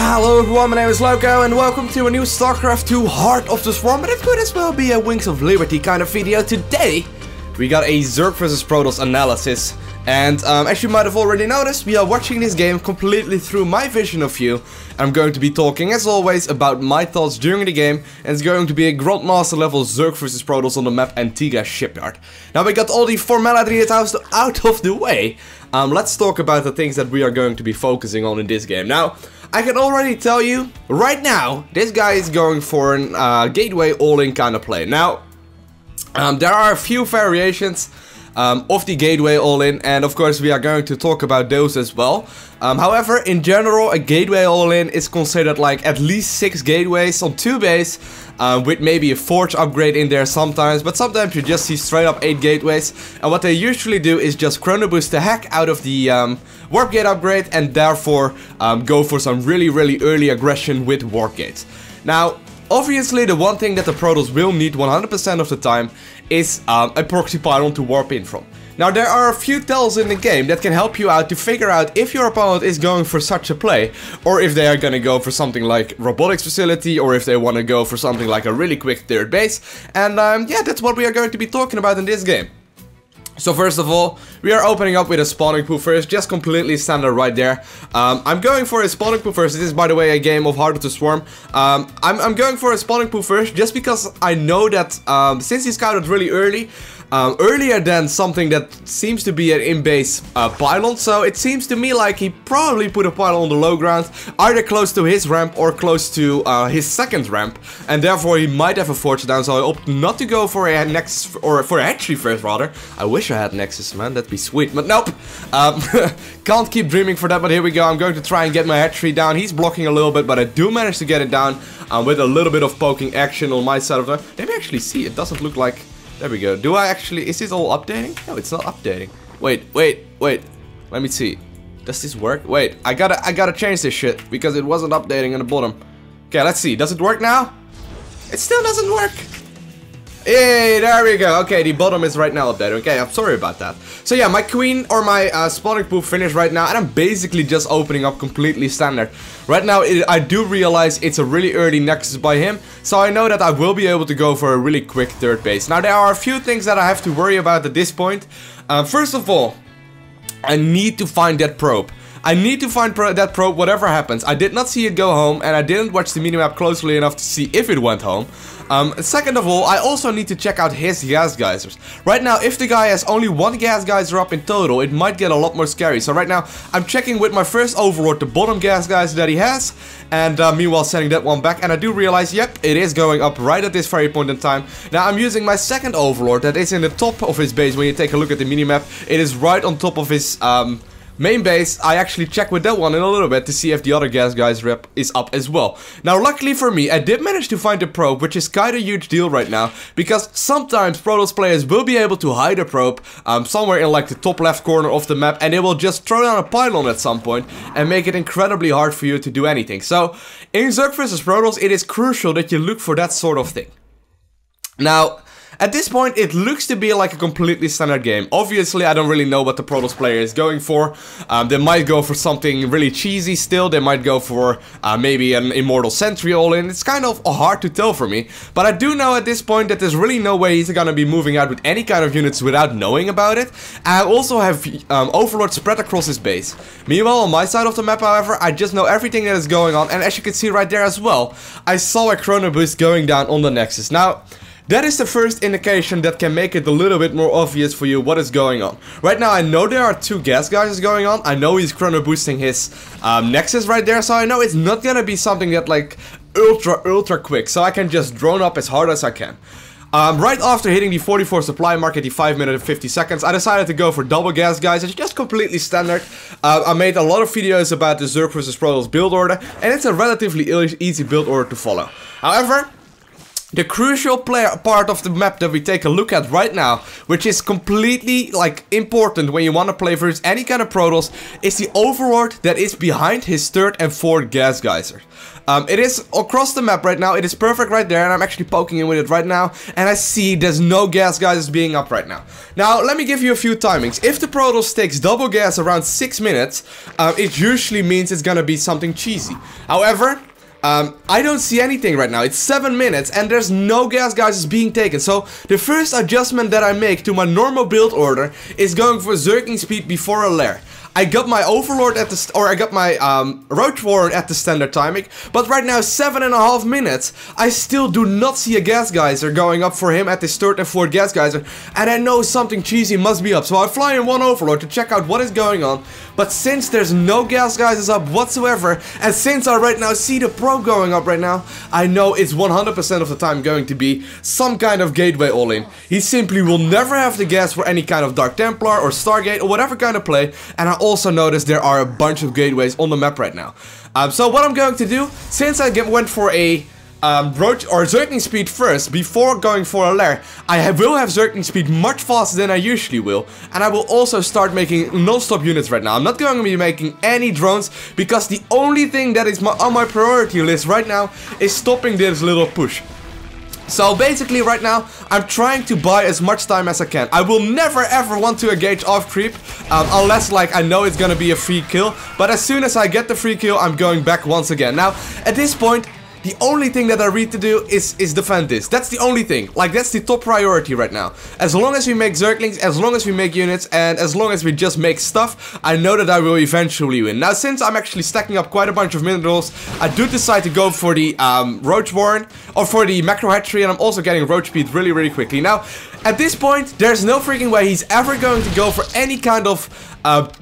Hello everyone, my name is Lowko and welcome to a new StarCraft II Heart of the Swarm, but it could as well be a Wings of Liberty kind of video. Today, we got a Zerg vs Protoss analysis, and as you might have already noticed, we are watching this game completely through my vision of view. I'm going to be talking, as always, about my thoughts during the game, and it's going to be a Grandmaster level Zerg vs Protoss on the map Antiga Shipyard. Now we got all the formalities out of the way. Let's talk about the things that we are going to be focusing on in this game. Now, I can already tell you, right now, this guy is going for an Gateway All-in kind of play. Now, there are a few variations of the Gateway All-in, and of course we are going to talk about those as well. However, in general, a Gateway All-in is considered like at least 6 gateways on 2 base, with maybe a forge upgrade in there sometimes, but sometimes you just see straight up 8 gateways, and what they usually do is just chrono boost the heck out of the warp gate upgrade, and therefore go for some really early aggression with warp gates. Now, obviously the one thing that the Protoss will need 100% of the time is a proxy pylon to warp in from. Now, there are a few tells in the game that can help you out to figure out if your opponent is going for such a play, or if they are gonna go for something like robotics facility, or if they want to go for something like a really quick third base. And yeah, that's what we are going to be talking about in this game. So first of all, we are opening up with a spawning pool first, just completely standard right there. I'm going for a spawning pool first. This is, by the way, a game of Heart of the Swarm. I'm going for a spawning pool first just because I know that since he scouted really early, earlier than something that seems to be an in-base pylon, so it seems to me like he probably put a pylon on the low ground, either close to his ramp or close to his second ramp, and therefore he might have a forge down, so I opt not to go for a Nexus, or for a hatchery first rather. I wish I had Nexus, man, that'd be sweet, but nope. Can't keep dreaming for that, but here we go. I'm going to try and get my hatchery down. He's blocking a little bit, but I do manage to get it down with a little bit of poking action on my side of the... Let me actually see, it doesn't look like... There we go. Do I actually... Is this all updating? No, it's not updating. Wait. Let me see. Does this work? Wait, I gotta change this shit because it wasn't updating on the bottom. Okay, let's see. Does it work now? It still doesn't work. Hey, there we go. Okay, the bottom is right now updated. Okay, I'm sorry about that. So yeah, my queen or my spawning pool finished right now, and I'm basically just opening up completely standard. Right now, I do realize it's a really early Nexus by him, so I know that I will be able to go for a really quick third base. Now, there are a few things that I have to worry about at this point. First of all, I need to find that probe. I need to find that probe whatever happens. I did not see it go home, and I didn't watch the minimap closely enough to see if it went home. Second of all, I also need to check out his gas geysers. Right now, if the guy has only 1 gas geyser up in total, it might get a lot more scary. So right now, I'm checking with my first overlord the bottom gas geyser that he has, and meanwhile sending that one back, and I do realize, yep, it is going up right at this very point in time. Now, I'm using my second overlord that is in the top of his base. When you take a look at the minimap, it is right on top of his main base. I actually check with that one in a little bit to see if the other gas guy's rep is up as well. Now, luckily for me, I did manage to find a probe, which is kind of a huge deal right now, because sometimes Protoss players will be able to hide a probe somewhere in like the top left corner of the map, and they will just throw down a pylon at some point and make it incredibly hard for you to do anything. So, in Zerg vs Protoss, it is crucial that you look for that sort of thing. Now, at this point, it looks to be like a completely standard game. Obviously, I don't really know what the Protoss player is going for. They might go for something really cheesy still. They might go for maybe an Immortal Sentry all-in. It's kind of hard to tell for me. But I do know at this point that there's really no way he's gonna be moving out with any kind of units without knowing about it. I also have Overlord spread across his base. Meanwhile, on my side of the map, however, I just know everything that is going on. And as you can see right there as well, I saw a chrono boost going down on the Nexus. Now, that is the first indication that can make it a little bit more obvious for you what is going on. Right now, I know there are 2 gas geysers going on. I know he's chrono boosting his Nexus right there, so I know it's not gonna be something that like ultra quick, so I can just drone up as hard as I can. Right after hitting the 44 supply mark at the 5 minutes and 50 seconds, I decided to go for double gas geysers. It's just completely standard. I made a lot of videos about the Zerg vs Protoss build order, and it's a relatively easy build order to follow. However, the crucial part of the map that we take a look at right now, which is completely like important when you want to play versus any kind of Protoss, is the overlord that is behind his 3rd and 4th gas geyser. It is across the map right now. It is perfect right there, and I'm actually poking in with it right now, and I see there's no gas geysers being up right now. Now, let me give you a few timings. If the Protoss takes double gas around 6 minutes, it usually means it's gonna be something cheesy. However, I don't see anything right now. It's 7 minutes and there's no gas geysers being taken. So the first adjustment that I make to my normal build order is going for zerging speed before a lair. I got my Overlord at the, I got my Roach Warren at the standard timing, but right now 7.5 minutes, I still do not see a gas geyser going up for him at this 3rd and 4th gas geyser, and I know something cheesy must be up, so I fly in one Overlord to check out what is going on, but since there's no gas geysers up whatsoever, and since I right now see the probe going up right now, I know it's 100% of the time going to be some kind of Gateway Allin. He simply will never have the gas for any kind of Dark Templar or Stargate or whatever kind of play, and I also notice there are a bunch of gateways on the map right now. So what I'm going to do, since I went for a Roach or Zerging speed first before going for a lair, I will have Zerging speed much faster than I usually will, and I will also start making non-stop units right now. I'm not going to be making any drones because the only thing that is on my priority list right now is stopping this little push. So basically right now, I'm trying to buy as much time as I can. I will never ever want to engage off creep, unless like I know it's gonna be a free kill. But as soon as I get the free kill, I'm going back once again. Now, at this point, the only thing that I need to do is defend this. That's the only thing. Like, that's the top priority right now. As long as we make Zerglings, as long as we make units, and as long as we just make stuff, I know that I will eventually win. Now, since I'm actually stacking up quite a bunch of minerals, I do decide to go for the Roach Warren, or for the Macro Hatchery, and I'm also getting Roach Speed really quickly. Now, at this point, there's no freaking way he's ever going to go for any kind of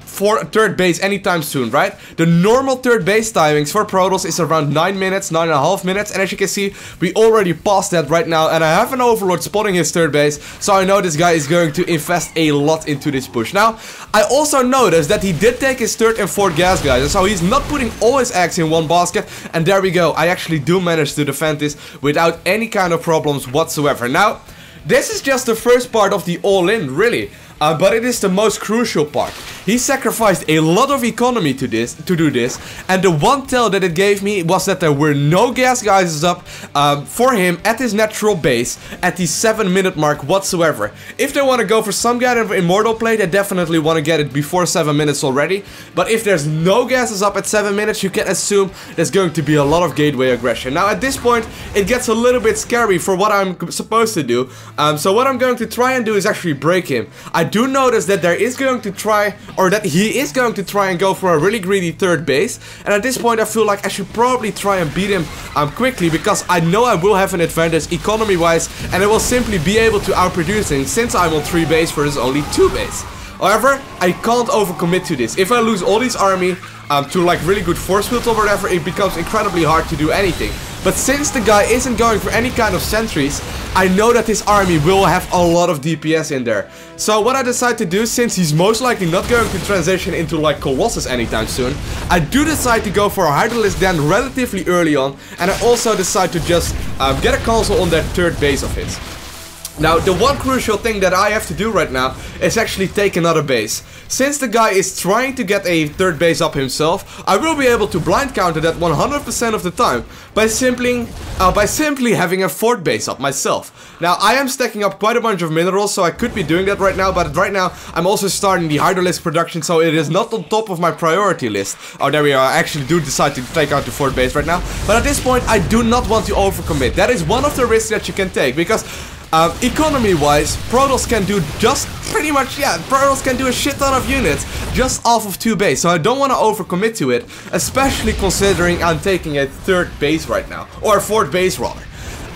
for 3rd base anytime soon, right? The normal 3rd base timings for Protoss is around 9 minutes, 9.5 minutes, and as you can see, we already passed that right now, and I have an Overlord spotting his 3rd base, so I know this guy is going to invest a lot into this push. Now, I also noticed that he did take his 3rd and 4th gas geyser, so he's not putting all his eggs in one basket, and there we go. I actually do manage to defend this without any kind of problems whatsoever. Now, this is just the first part of the all-in, really. But it is the most crucial part. He sacrificed a lot of economy to do this, and the one tell that it gave me was that there were no gas geysers up for him at his natural base at the 7-minute mark whatsoever. If they want to go for some kind of immortal play, they definitely want to get it before 7 minutes already. But if there's no gases up at 7 minutes, you can assume there's going to be a lot of gateway aggression. Now at this point, it gets a little bit scary for what I'm supposed to do. So what I'm going to try and do is actually break him. I do notice that there is going to try, or that he is going to try and go for a really greedy 3rd base, and at this point I feel like I should probably try and beat him quickly, because I know I will have an advantage economy wise, and I will simply be able to outproduce him since I'm on 3 base versus only 2 base. However, I can't overcommit to this. If I lose all these army to like really good force fields or whatever, it becomes incredibly hard to do anything. But since the guy isn't going for any kind of sentries, I know that his army will have a lot of DPS in there. So what I decide to do, since he's most likely not going to transition into like Colossus anytime soon, I do decide to go for a Hydralisk Den relatively early on, and I also decide to just get a console on that 3rd base of his. Now, the one crucial thing that I have to do right now is actually take another base. Since the guy is trying to get a 3rd base up himself, I will be able to blind counter that 100% of the time by simply having a 4th base up myself. Now, I am stacking up quite a bunch of minerals, so I could be doing that right now, but right now I'm also starting the Hydralisk production, so it is not on top of my priority list. Oh, there we are. I actually do decide to take out the 4th base right now, but at this point I do not want to overcommit. That is one of the risks that you can take, because economy-wise, Protoss can do just pretty much, yeah, Protoss can do a shit ton of units just off of 2 base, so I don't want to overcommit to it, especially considering I'm taking a 3rd base right now, or a 4th base rather.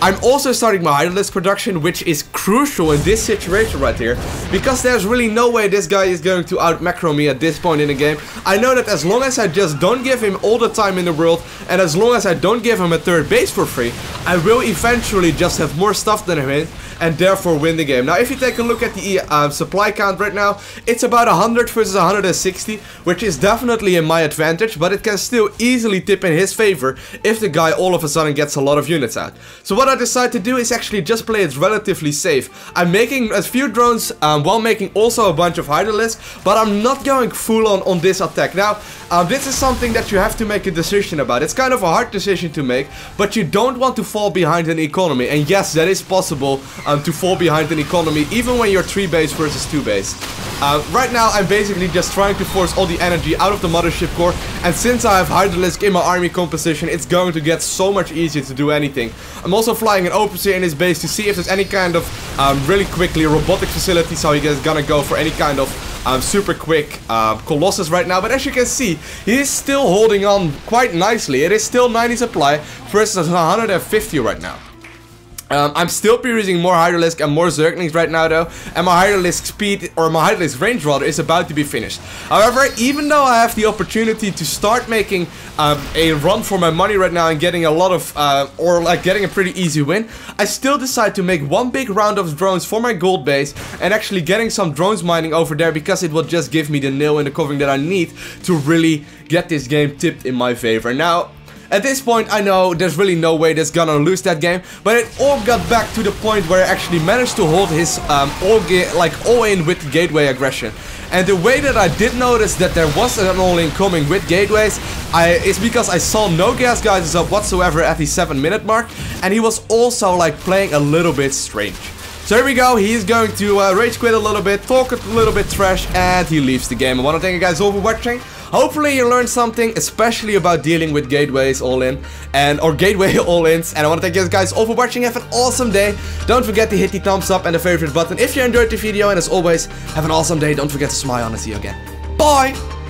I'm also starting my Hydralisk production, which is crucial in this situation right here, because there's really no way this guy is going to out-macro me at this point in the game. I know that as long as I just don't give him all the time in the world, and as long as I don't give him a 3rd base for free, I will eventually just have more stuff than him, and therefore win the game. Now, if you take a look at the supply count right now, it's about 100 versus 160, which is definitely in my advantage, but it can still easily tip in his favor if the guy all of a sudden gets a lot of units out. So what I decide to do is actually just play it relatively safe. I'm making a few drones while making also a bunch of hydralisks, but I'm not going full on this attack. Now, this is something that you have to make a decision about. It's kind of a hard decision to make, but you don't want to fall behind an economy. And yes, that is possible to fall behind an economy even when you're 3 base versus 2 base. Right now, I'm basically just trying to force all the energy out of the mothership core, and since I have hydralisk in my army composition, it's going to get so much easier to do anything. I'm also flying an Overseer in his base to see if there's any kind of really quickly robotic facility, so he's gonna go for any kind of super quick Colossus right now. But as you can see, he's still holding on quite nicely. It is still 90 supply versus 150 right now. I'm still using more Hydralisk and more Zerglings right now though, and my Hydralisk speed, or my Hydralisk range rather, is about to be finished. However, even though I have the opportunity to start making a run for my money right now and getting a lot of, or like getting a pretty easy win, I still decide to make one big round of drones for my gold base and actually getting some drones mining over there, because it will just give me the nail in the covering that I need to really get this game tipped in my favor. Now, at this point, I know there's really no way that's gonna lose that game, but it all got back to the point where I actually managed to hold his all-in with the gateway aggression. And the way that I did notice that there was an all-in coming with gateways is because I saw no gas guys up whatsoever at the 7-minute mark, and he was also like playing a little bit strange. So here we go, he's going to rage quit a little bit, talk a little bit trash, and he leaves the game. I want to thank you guys all for watching. Hopefully you learned something, especially about dealing with gateways all in, or gateway all-ins. And I want to thank you guys all for watching. Have an awesome day. Don't forget to hit the thumbs up and the favorite button if you enjoyed the video. And as always, have an awesome day. Don't forget to smile, and I'll see you again. Bye!